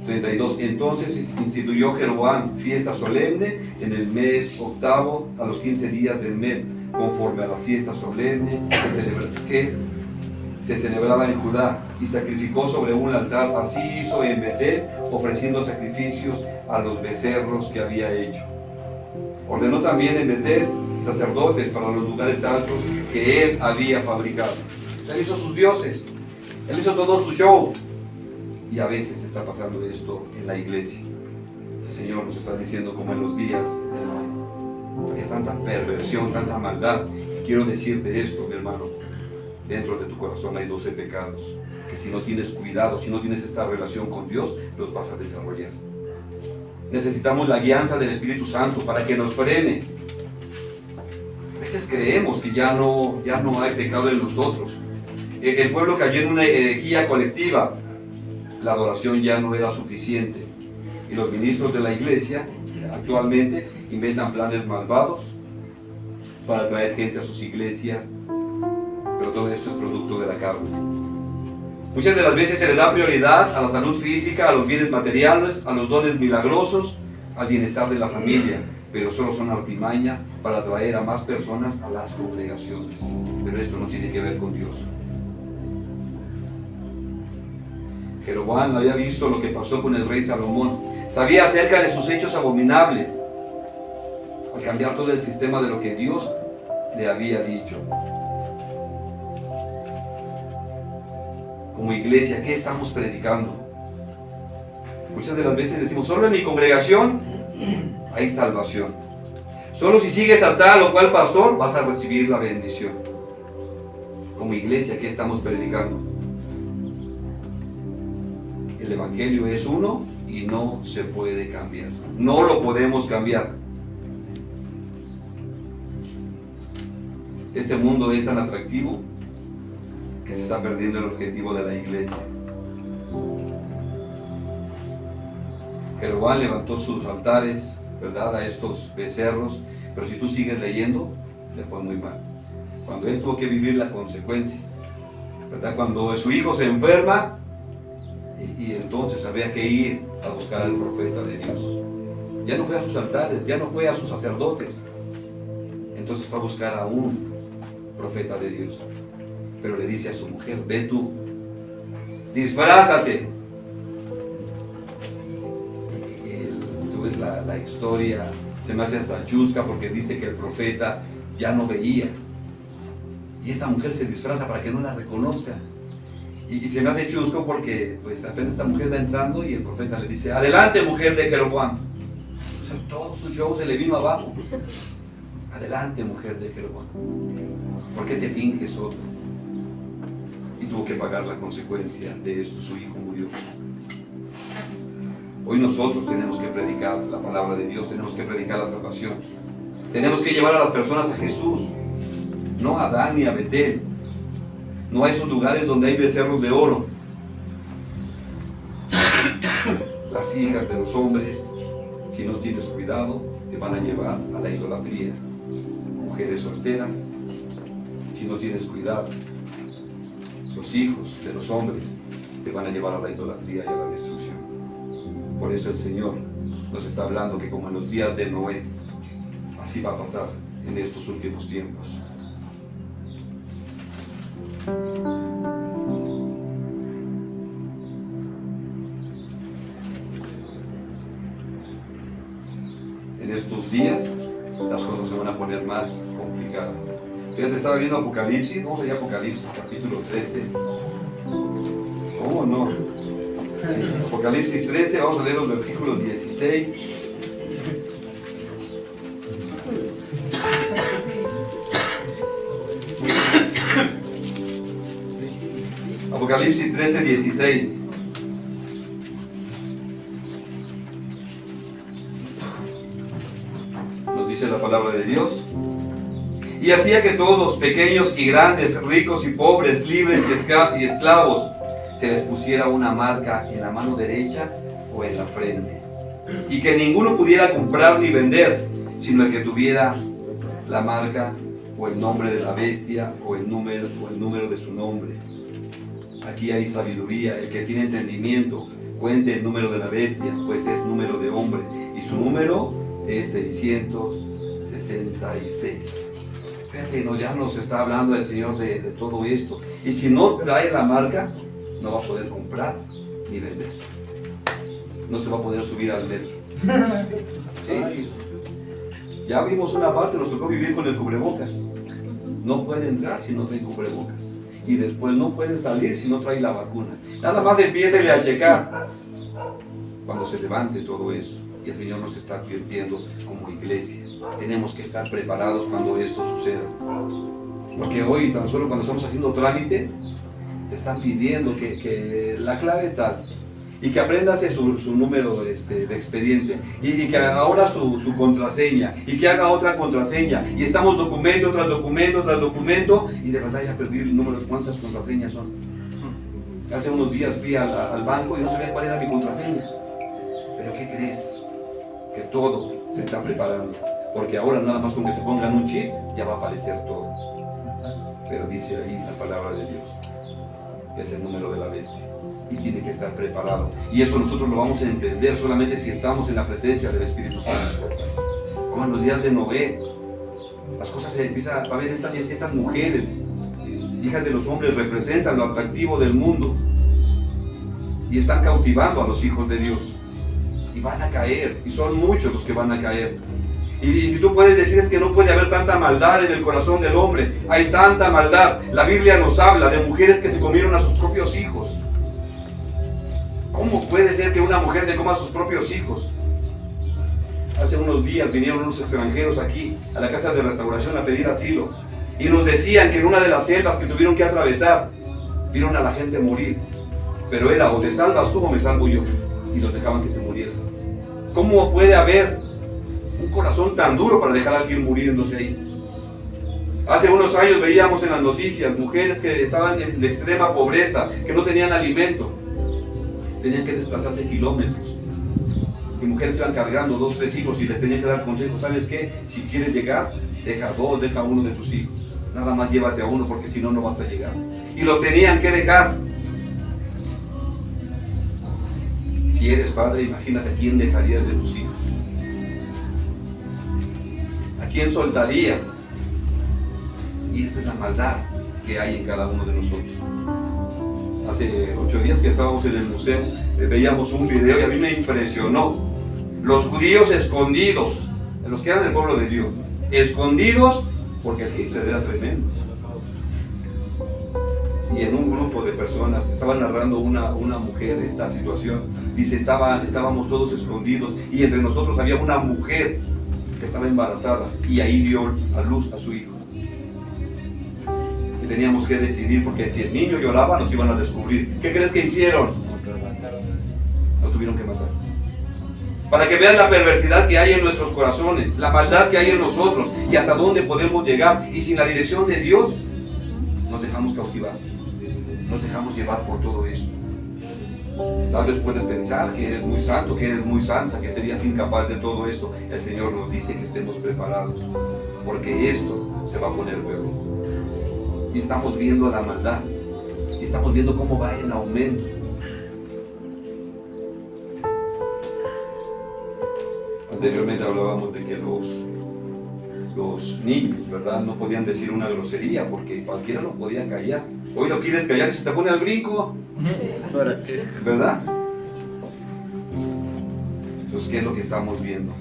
32. Entonces instituyó Jeroboam fiesta solemne en el mes octavo, a los 15 días del mes, conforme a la fiesta solemne que se celebraba en Judá, y sacrificó sobre un altar. Así hizo en Betel, ofreciendo sacrificios a los becerros que había hecho. Ordenó también en Betel sacerdotes para los lugares altos que él había fabricado. Él hizo sus dioses, él hizo todo su show. Y a veces está pasando esto en la iglesia. El Señor nos está diciendo, como en los días de Noé. Hay tanta perversión, tanta maldad. Y quiero decirte esto, mi hermano. Dentro de tu corazón hay 12 pecados que si no tienes cuidado, si no tienes esta relación con Dios, los vas a desarrollar. Necesitamos la guianza del Espíritu Santo para que nos frene. A veces creemos que ya no hay pecado en nosotros. El pueblo cayó en una herejía colectiva. La adoración ya no era suficiente. Y los ministros de la iglesia actualmente inventan planes malvados para atraer gente a sus iglesias. Pero todo esto es producto de la carne. Muchas de las veces se le da prioridad a la salud física, a los bienes materiales, a los dones milagrosos, al bienestar de la familia, pero solo son artimañas para atraer a más personas a las congregaciones. Pero esto no tiene que ver con Dios. Jeroboam había visto lo que pasó con el rey Salomón. Sabía acerca de sus hechos abominables al cambiar todo el sistema de lo que Dios le había dicho. Como iglesia, ¿qué estamos predicando? Muchas de las veces decimos, solo en mi congregación hay salvación. Solo si sigues a tal o cual pastor vas a recibir la bendición. Como iglesia, ¿qué estamos predicando? El evangelio es uno y no se puede cambiar. No lo podemos cambiar. Este mundo es tan atractivo que se está perdiendo el objetivo de la iglesia. Jeroboam levantó sus altares, ¿verdad?, a estos becerros, pero si tú sigues leyendo, le fue muy mal. Cuando él tuvo que vivir la consecuencia, ¿verdad?, cuando su hijo se enferma, y entonces había que ir a buscar al profeta de Dios. Ya no fue a sus altares, ya no fue a sus sacerdotes, entonces fue a buscar a un profeta de Dios. Pero le dice a su mujer, ve tú, disfrázate. la historia se me hace hasta chusca, porque dice que el profeta ya no veía. Y esta mujer se disfraza para que no la reconozca. Y se me hace chusco porque pues apenas esta mujer va entrando y el profeta le dice: adelante, mujer de Jeroboam. O sea, todo su show se le vino abajo. Adelante, mujer de Jeroboam. ¿Por qué te finges otro? Y tuvo que pagar la consecuencia de esto. Su hijo murió. Hoy nosotros tenemos que predicar la palabra de Dios, tenemos que predicar la salvación. Tenemos que llevar a las personas a Jesús, no a Dan ni a Betel, no a esos lugares donde hay becerros de oro. Las hijas de los hombres, si no tienes cuidado, te van a llevar a la idolatría. Mujeres solteras, si no tienes cuidado, los hijos de los hombres te van a llevar a la idolatría y a la destrucción. Por eso el Señor nos está hablando que como en los días de Noé, así va a pasar en estos últimos tiempos. En estos días las cosas se van a poner más complicadas. Fíjate, estaba viendo Apocalipsis, vamos allá a Apocalipsis capítulo 13. ¿Cómo no? Sí, Apocalipsis 13, vamos a leer los versículos 16. Apocalipsis 13, 16. Nos dice la palabra de Dios. Y hacía que todos, pequeños y grandes, ricos y pobres, libres y esclavos, se les pusiera una marca en la mano derecha o en la frente, y que ninguno pudiera comprar ni vender, sino el que tuviera la marca o el nombre de la bestia o el número de su nombre. Aquí hay sabiduría. El que tiene entendimiento cuente el número de la bestia, pues es número de hombre, y su número es 666. Fíjate, ya nos está hablando el Señor de todo esto. Y si no trae la marca, no va a poder comprar ni vender. No se va a poder subir al metro. ¿Sí? Ya vimos una parte, nos tocó vivir con el cubrebocas. No puede entrar si no trae cubrebocas. Y después no puede salir si no trae la vacuna. Nada más empiécele a checar cuando se levante todo eso. Y el Señor nos está advirtiendo como iglesia. Tenemos que estar preparados cuando esto suceda. Porque hoy, tan solo cuando estamos haciendo trámite, te están pidiendo que la clave tal, y que aprendas su número de expediente, y que ahora su contraseña, y que haga otra contraseña, y estamos documento tras documento tras documento, y de verdad ya perdí el número de cuántas contraseñas son. Hace unos días fui al banco y no sabía cuál era mi contraseña. Pero ¿qué crees? Que todo se está preparando, porque ahora nada más con que te pongan un chip ya va a aparecer todo. Pero dice ahí la palabra de Dios, es el número de la bestia, y tiene que estar preparado. Y eso nosotros lo vamos a entender solamente si estamos en la presencia del Espíritu Santo. Como en los días de Noé, las cosas se empiezan a ver. Estas mujeres, hijas de los hombres, representan lo atractivo del mundo y están cautivando a los hijos de Dios, y van a caer, y son muchos los que van a caer. Y si tú puedes decir, es que no puede haber tanta maldad en el corazón del hombre. Hay tanta maldad. La Biblia nos habla de mujeres que se comieron a sus propios hijos. ¿Cómo puede ser que una mujer se coma a sus propios hijos? Hace unos días vinieron unos extranjeros aquí a la casa de restauración a pedir asilo, y nos decían que en una de las selvas que tuvieron que atravesar, vieron a la gente morir. Pero era o te salvas tú o me salvo yo, y los dejaban que se murieran. ¿Cómo puede haber un corazón tan duro para dejar a alguien muriéndose ahí? Hace unos años veíamos en las noticias mujeres que estaban en extrema pobreza, que no tenían alimento, tenían que desplazarse kilómetros, y mujeres iban cargando 2, 3 hijos y les tenían que dar consejos. ¿Sabes qué? Si quieres llegar, deja 2, deja 1 de tus hijos, nada más llévate a 1, porque si no, no vas a llegar. Y los tenían que dejar. Si eres padre, imagínate a quién dejarías de tus hijos, a quién soltarías. Y esa es la maldad que hay en cada uno de nosotros. Hace 8 días que estábamos en el museo, veíamos un video y a mí me impresionó Los judíos escondidos, los que eran el pueblo de Dios, escondidos porque Hitler era tremendo. Y en un grupo de personas, estaba narrando una mujer esta situación, dice, estábamos todos escondidos y entre nosotros había una mujer que estaba embarazada y ahí dio a luz a su hijo. Y teníamos que decidir porque si el niño lloraba nos iban a descubrir. ¿Qué crees que hicieron? Lo tuvieron que matar. Para que vean la perversidad que hay en nuestros corazones, la maldad que hay en nosotros y hasta dónde podemos llegar. Y sin la dirección de Dios nos dejamos cautivar. Nos dejamos llevar por todo esto. Tal vez puedes pensar que eres muy santo, que eres muy santa, que serías incapaz de todo esto. El Señor nos dice que estemos preparados, porque esto se va a poner peor. Y estamos viendo la maldad, y estamos viendo cómo va en aumento. Anteriormente hablábamos de que los niños, ¿verdad?, no podían decir una grosería porque cualquiera lo podía callar. Hoy lo quieres callar y se te pone al brinco, ¿verdad? Entonces, ¿qué es lo que estamos viendo?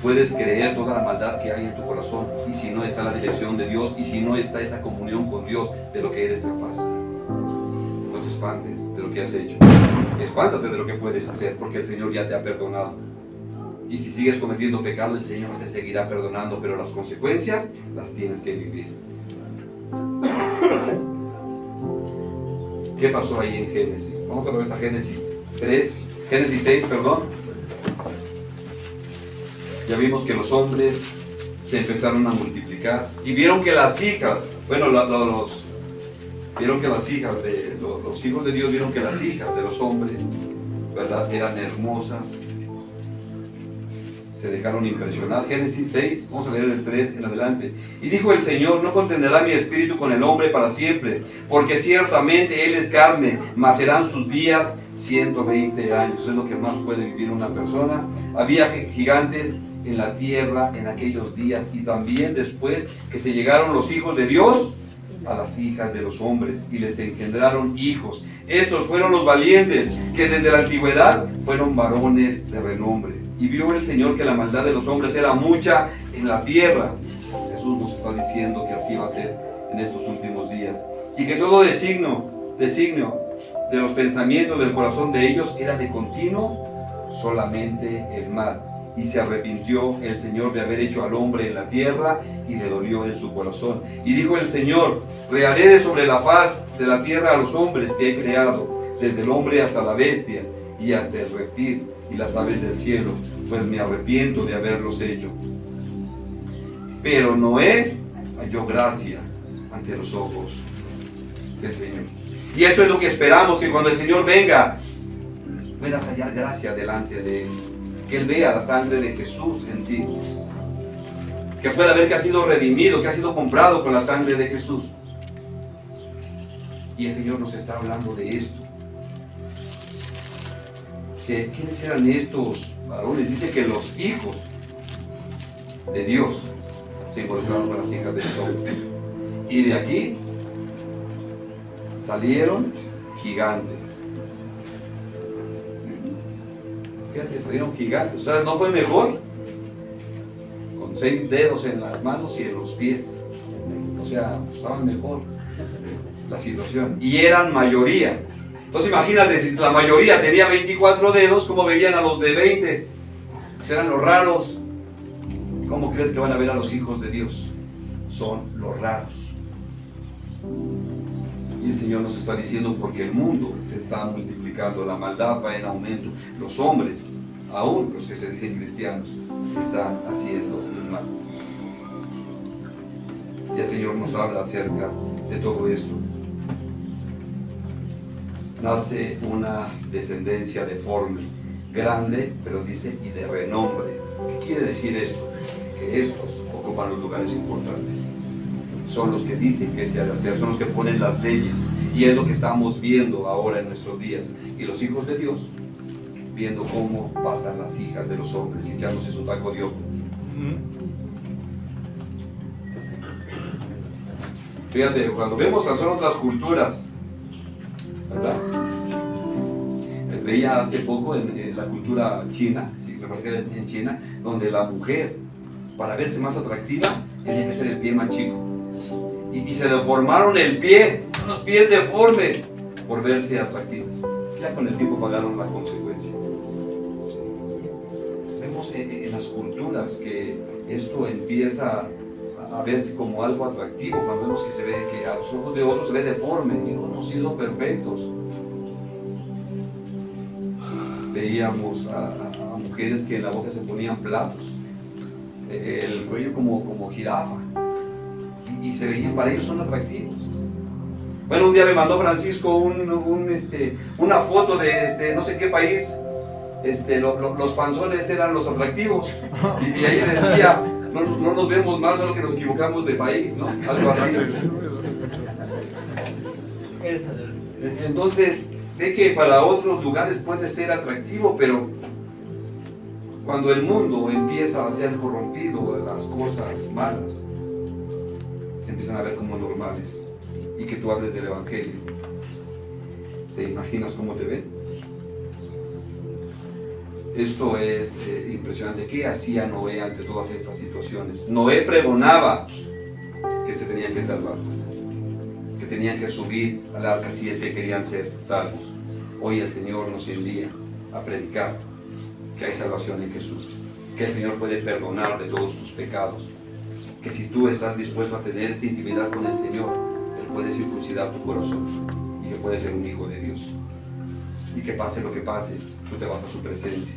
Puedes creer toda la maldad que hay en tu corazón, y si no está la dirección de Dios, y si no está esa comunión con Dios, de lo que eres capaz. No te espantes de lo que has hecho. Espántate de lo que puedes hacer, porque el Señor ya te ha perdonado. Y si sigues cometiendo pecado, el Señor te seguirá perdonando, pero las consecuencias las tienes que vivir. ¿Qué pasó ahí en Génesis? Vamos a ver esta Génesis 6, perdón. Ya vimos que los hombres se empezaron a multiplicar y vieron que las hijas, bueno, vieron que las hijas de los hijos de Dios vieron que las hijas de los hombres, ¿verdad?, eran hermosas. Se dejaron impresionar. Génesis 6, vamos a leer el 3 en adelante. Y dijo el Señor: no contenderá mi espíritu con el hombre para siempre, porque ciertamente él es carne, mas serán sus días 120 años. Es lo que más puede vivir una persona. Había gigantes en la tierra en aquellos días, y también después que se llegaron los hijos de Dios a las hijas de los hombres, y les engendraron hijos. Estos fueron los valientes, que desde la antigüedad fueron varones de renombre. Y vio el Señor que la maldad de los hombres era mucha en la tierra. Jesús nos está diciendo que así va a ser en estos últimos días, y que todo designio de los pensamientos del corazón de ellos era de continuo solamente el mal. Y se arrepintió el Señor de haber hecho al hombre en la tierra, y le dolió en su corazón. Y dijo el Señor: reharé de sobre la faz de la tierra a los hombres que he creado, desde el hombre hasta la bestia, y hasta el reptil, y las aves del cielo, pues me arrepiento de haberlos hecho. Pero Noé halló gracia ante los ojos del Señor. Y esto es lo que esperamos, que cuando el Señor venga, puedas hallar gracia delante de Él. Que Él vea la sangre de Jesús en ti. Que pueda ver que has sido redimido, que has sido comprado con la sangre de Jesús. Y el Señor nos está hablando de esto. ¿Quiénes eran estos varones? Dice que los hijos de Dios se involucraron con las hijas de Dios. Y de aquí salieron gigantes. Fíjate, salieron gigantes. O sea, ¿no fue mejor? Con 6 dedos en las manos y en los pies. O sea, estaban mejor la situación. Y eran mayoría. Entonces imagínate, si la mayoría tenía 24 dedos, ¿cómo veían a los de 20? Pues eran los raros. ¿Cómo crees que van a ver a los hijos de Dios? Son los raros. Y el Señor nos está diciendo, porque el mundo se está multiplicando, la maldad va en aumento. Los hombres, aún los que se dicen cristianos, están haciendo el mal. Y el Señor nos habla acerca de todo esto. Nace una descendencia deforme, grande, pero dice, y de renombre. ¿Qué quiere decir esto? Que estos ocupan los lugares importantes. Son los que dicen que se ha de hacer, son los que ponen las leyes. Y es lo que estamos viendo ahora en nuestros días. Y los hijos de Dios, viendo cómo pasan las hijas de los hombres, echándose su taco de ojo. Fíjate, cuando vemos tan solo otras culturas, ¿verdad? Veía hace poco en la cultura china, sí, me parece que era en China, donde la mujer, para verse más atractiva, tenía que ser el pie más chico. Y se deformaron el pie, los pies deformes, por verse atractivas. Ya con el tiempo pagaron la consecuencia. Vemos en las culturas que esto empieza a verse como algo atractivo, cuando vemos que se ve, que a los ojos de otros se ve deforme, y no hemos sido perfectos. Veíamos a mujeres que en la boca se ponían platos, el cuello como jirafa, y se veían, para ellos son atractivos. Bueno, un día me mandó Francisco una foto de no sé qué país, los panzones eran los atractivos, y ahí decía, no nos vemos mal, solo que nos equivocamos de país, ¿no? Algo así. Entonces, ve que para otros lugares puede ser atractivo, pero cuando el mundo empieza a ser corrompido, las cosas malas se empiezan a ver como normales. Y que tú hables del Evangelio, ¿te imaginas cómo te ven? Esto es impresionante. ¿Qué hacía Noé ante todas estas situaciones? Noé pregonaba que se tenían que salvar, que tenían que subir al arca si es que querían ser salvos. Hoy el Señor nos envía a predicar que hay salvación en Jesús, que el Señor puede perdonar de todos tus pecados, que si tú estás dispuesto a tener esa intimidad con el Señor, Él puede circuncidar tu corazón y que puedes ser un hijo de Dios. Y que pase lo que pase, tú te vas a su presencia.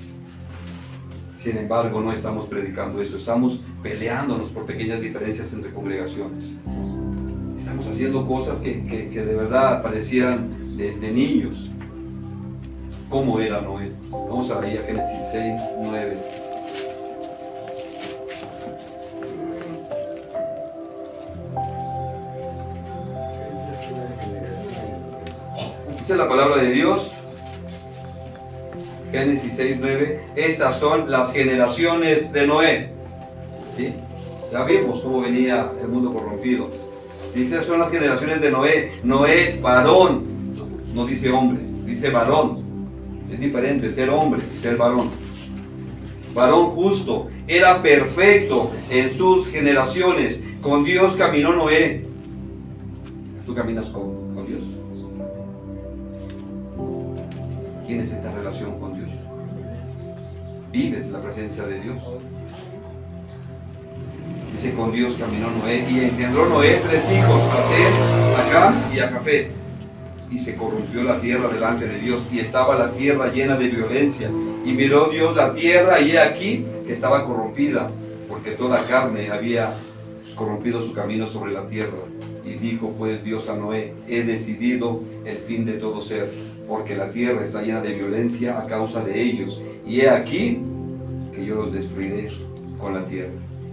Sin embargo, no estamos predicando eso, estamos peleándonos por pequeñas diferencias entre congregaciones. Estamos haciendo cosas que de verdad parecieran de niños. ¿Cómo era Noé? Vamos a ir a Génesis 6, 9. Dice la palabra de Dios, Génesis 6, 9, estas son las generaciones de Noé. ¿Sí? Ya vimos cómo venía el mundo corrompido. Dice, son las generaciones de Noé. Noé, varón, no dice hombre, dice varón. Es diferente ser hombre y ser varón. Varón justo, era perfecto en sus generaciones. Con Dios caminó Noé. ¿Tú caminas con Dios? ¿Tienes esta relación con Dios? ¿Vives en la presencia de Dios? Dice, con Dios caminó Noé y engendró Noé 3 hijos, a Sem, a Cam y a Jafet. Y se corrompió la tierra delante de Dios, y estaba la tierra llena de violencia. Y miró Dios la tierra, y he aquí que estaba corrompida, porque toda carne había corrompido su camino sobre la tierra. Y dijo pues Dios a Noé, he decidido el fin de todo ser, porque la tierra está llena de violencia a causa de ellos. Y he aquí que yo los destruiré con la tierra.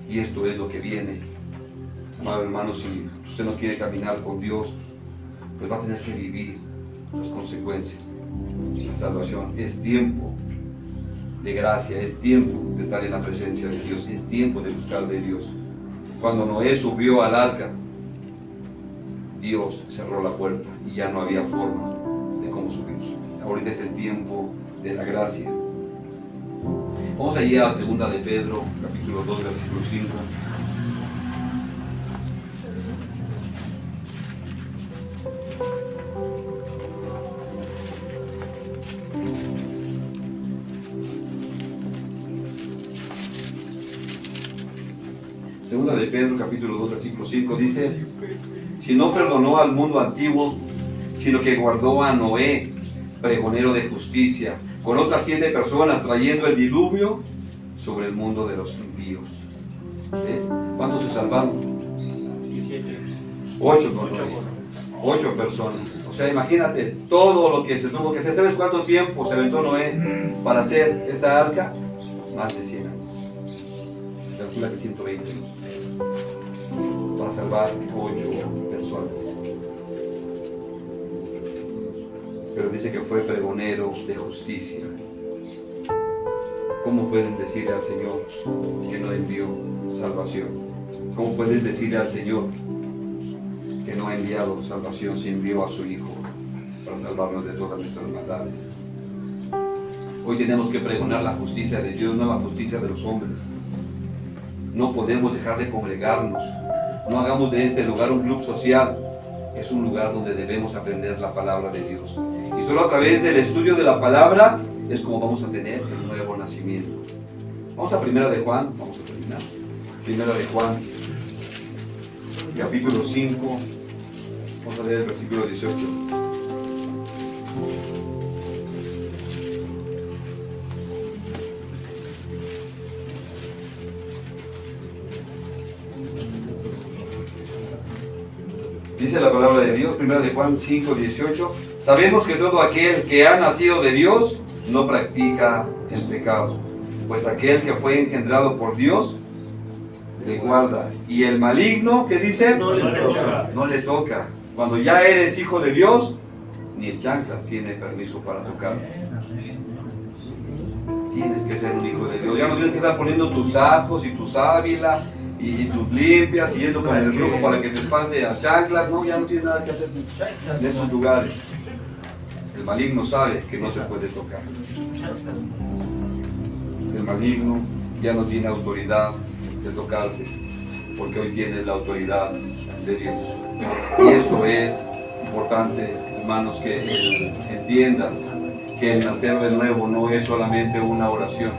Y esto es lo que viene. Amado hermano, si usted no quiere caminar con Dios, pues va a tener que vivir las consecuencias. La salvación es tiempo de gracia, es tiempo de estar en la presencia de Dios, es tiempo de buscar de Dios. Cuando Noé subió al arca, Dios cerró la puerta y ya no había forma de cómo subir. Ahorita es el tiempo de la gracia. Vamos allí a 2 de Pedro, capítulo 2, versículo 5. Segunda de Pedro, capítulo 2, versículo 5, dice, si no perdonó al mundo antiguo, sino que guardó a Noé, pregonero de justicia, con otras 7 personas, trayendo el diluvio sobre el mundo de los impíos. ¿Ves? ¿Cuántos se salvaron? 8 con Noé. 8 personas. O sea, imagínate todo lo que se tuvo que hacer. ¿Sabes cuánto tiempo se aventó Noé para hacer esa arca? Más de 100 años. Se calcula que 120. Para salvar 8 personas. Pero dice que fue pregonero de justicia. ¿Cómo pueden decirle al Señor que no envió salvación? ¿Cómo puedes decirle al Señor que no ha enviado salvación si envió a su Hijo para salvarnos de todas nuestras maldades? Hoy tenemos que pregonar la justicia de Dios, no la justicia de los hombres. No podemos dejar de congregarnos. No hagamos de este lugar un club social. Es un lugar donde debemos aprender la palabra de Dios. Y solo a través del estudio de la palabra es como vamos a tener el nuevo nacimiento. Vamos a Primera de Juan, vamos a terminar. Primera de Juan, capítulo 5. Vamos a leer el versículo 18. Dice la palabra de Dios, Primera de Juan 5, 18. Sabemos que todo aquel que ha nacido de Dios no practica el pecado, pues aquel que fue engendrado por Dios le guarda. Y el maligno, ¿qué dice? No le toca. No le toca. Cuando ya eres hijo de Dios, ni el chanclas tiene permiso para tocar. Tienes que ser un hijo de Dios. Ya no tienes que estar poniendo tus ajos y tus sábila y tus limpias y yendo con el brujo para que te espante a chanclas. No, ya no tienes nada que hacer en esos lugares. El maligno sabe que no se puede tocar. El maligno ya no tiene autoridad de tocarte, porque hoy tienes la autoridad de Dios. Y esto es importante, hermanos, que entiendan que el nacer de nuevo no es solamente una oración,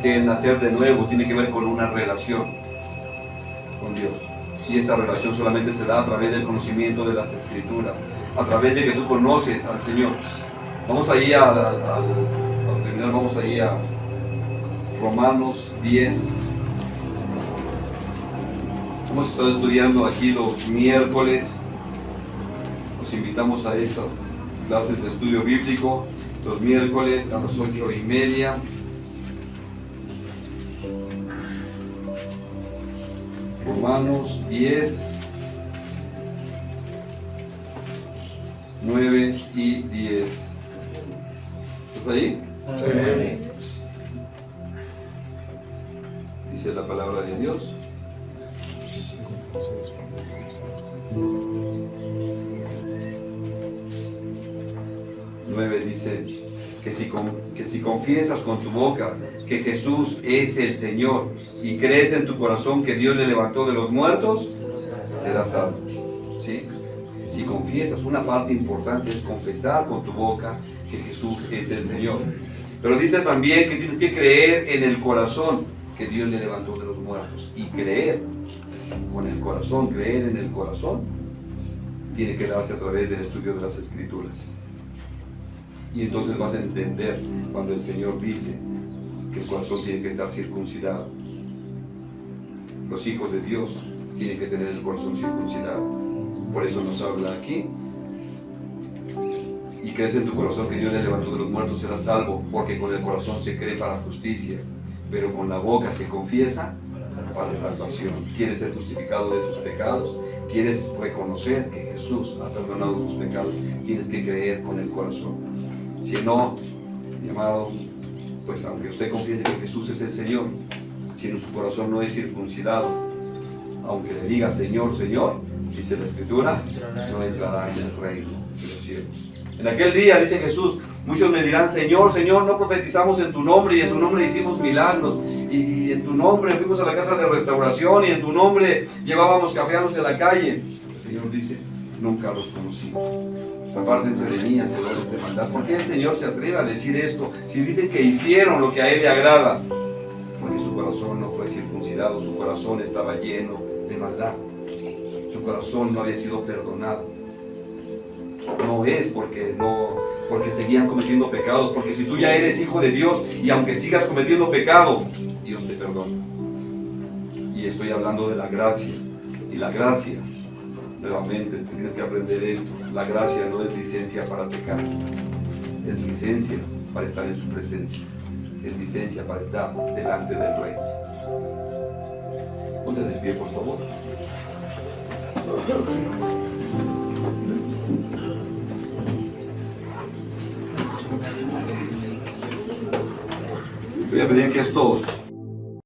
que el nacer de nuevo tiene que ver con una relación con Dios. Y esta relación solamente se da a través del conocimiento de las Escrituras, a través de que tú conoces al Señor. Vamos ahí al terminar, vamos ahí a Romanos 10. Hemos estado estudiando aquí los miércoles. Los invitamos a estas clases de estudio bíblico los miércoles a las 8:30. Romanos 10, 9 y 10. ¿Estás ahí? Sí. Dice la palabra de Dios. Dice que si confiesas con tu boca que Jesús es el Señor y crees en tu corazón que Dios le levantó de los muertos, serás salvo. ¿Sí? Si confiesas, una parte importante es confesar con tu boca que Jesús es el Señor. Pero dice también que tienes que creer en el corazón que Dios le levantó de los muertos. Y creer con el corazón, creer en el corazón, tiene que darse a través del estudio de las Escrituras. Y entonces vas a entender cuando el Señor dice que el corazón tiene que estar circuncidado. Los hijos de Dios tienen que tener el corazón circuncidado. Por eso nos habla aquí. Y crees en tu corazón que Dios le levantó de los muertos, serás salvo, porque con el corazón se cree para justicia, pero con la boca se confiesa para salvación. ¿Quieres ser justificado de tus pecados? ¿Quieres reconocer que Jesús ha perdonado tus pecados? Tienes que creer con el corazón. Si no, mi amado, pues aunque usted confiese que Jesús es el Señor, si en su corazón no es circuncidado, aunque le diga Señor, Señor, dice la Escritura, no entrará en el reino de los cielos. En aquel día, dice Jesús, muchos me dirán, Señor, Señor, no profetizamos en tu nombre, y en tu nombre hicimos milagros, y en tu nombre fuimos a la casa de restauración, y en tu nombre llevábamos cafeanos de la calle. El Señor dice, nunca los conocí. Apártense de mí, hacedores de maldad. ¿Por qué el Señor se atreve a decir esto si dicen que hicieron lo que a Él le agrada? Porque su corazón no fue circuncidado, su corazón estaba lleno de maldad. Su corazón no había sido perdonado. No es porque seguían cometiendo pecados, porque si tú ya eres hijo de Dios y aunque sigas cometiendo pecado, Dios te perdona. Y estoy hablando de la gracia. Y la gracia, nuevamente, tienes que aprender esto. La gracia no es licencia para pecar, es licencia para estar en su presencia, es licencia para estar delante del Rey. Ponte de pie, por favor. Voy a pedir que estos